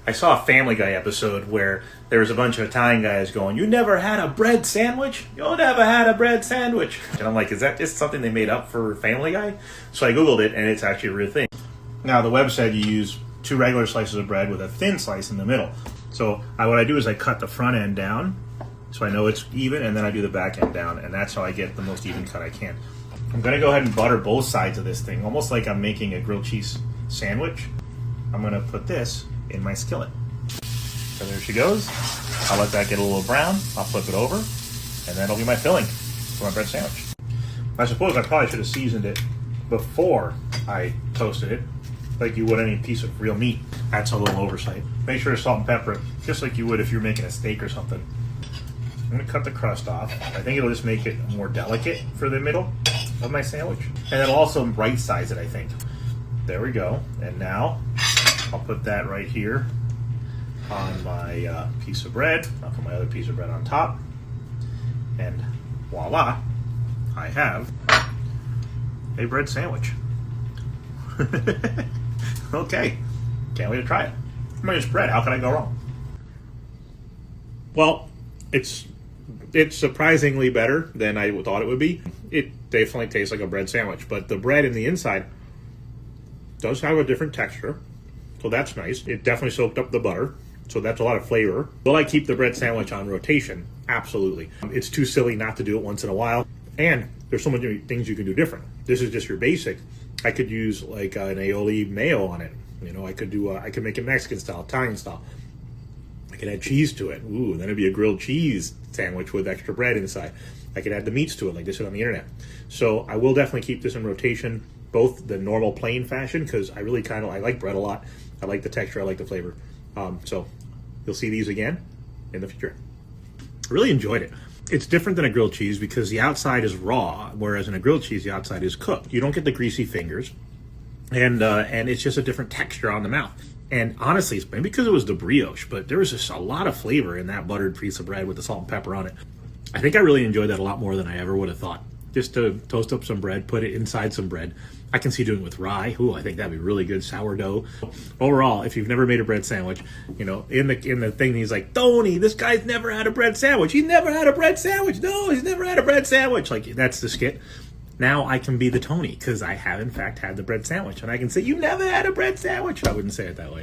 I saw a Family Guy episode where there was a bunch of Italian guys going, "You never had a bread sandwich? You never had a bread sandwich?" And I'm like, is that just something they made up for Family Guy? So I Googled it, and it's actually a real thing. Now, the web said you use 2 regular slices of bread with a thin slice in the middle. So what I do is I cut the front end down so I know it's even, and then I do the back end down, and that's how I get the most even cut I can. I'm going to go ahead and butter both sides of this thing, almost like I'm making a grilled cheese sandwich. I'm going to put this in my skillet. So there she goes. I'll let that get a little brown. I'll flip it over, and that'll be my filling for my bread sandwich. I suppose I probably should have seasoned it before I toasted it, like you would any piece of real meat. That's a little oversight. Make sure to salt and pepper it, just like you would if you're making a steak or something. I'm going to cut the crust off. I think it'll just make it more delicate for the middle of my sandwich. And it'll also right size it, I think. There we go. And now I'll put that right here on my piece of bread. I'll put my other piece of bread on top. And voila, I have a bread sandwich. Okay, can't wait to try it. I mean, it's bread. How can I go wrong? Well, it's surprisingly better than I thought it would be. It definitely tastes like a bread sandwich, but the bread in the inside does have a different texture, so that's nice. It definitely soaked up the butter, so that's a lot of flavor. Will I keep the bread sandwich on rotation? Absolutely. It's too silly not to do it once in a while, and there's so many things you can do different. This is just your basic. I could use like an aioli mayo on it. You know, I could make it Mexican style, Italian style. I could add cheese to it. Ooh, then it'd be a grilled cheese sandwich with extra bread inside. I could add the meats to it like they said on the internet. So I will definitely keep this in rotation, both the normal plain fashion, because I really I like bread a lot. I like the texture, I like the flavor. So you'll see these again in the future. I really enjoyed it. It's different than a grilled cheese because the outside is raw, whereas in a grilled cheese, the outside is cooked. You don't get the greasy fingers, and it's just a different texture on the mouth. And honestly, it's maybe because it was the brioche, but there was just a lot of flavor in that buttered piece of bread with the salt and pepper on it. I think I really enjoyed that a lot more than I ever would have thought. Just to toast up some bread, put it inside some bread. I can see doing it with rye. Ooh, I think that'd be really good. Sourdough. Overall, if you've never made a bread sandwich, you know, in the thing, he's like, Tony, this guy's never had a bread sandwich. He's never had a bread sandwich. No, he's never had a bread sandwich. Like, that's the skit. Now I can be the Tony because I have, in fact, had the bread sandwich. And I can say, you never had a bread sandwich. I wouldn't say it that way.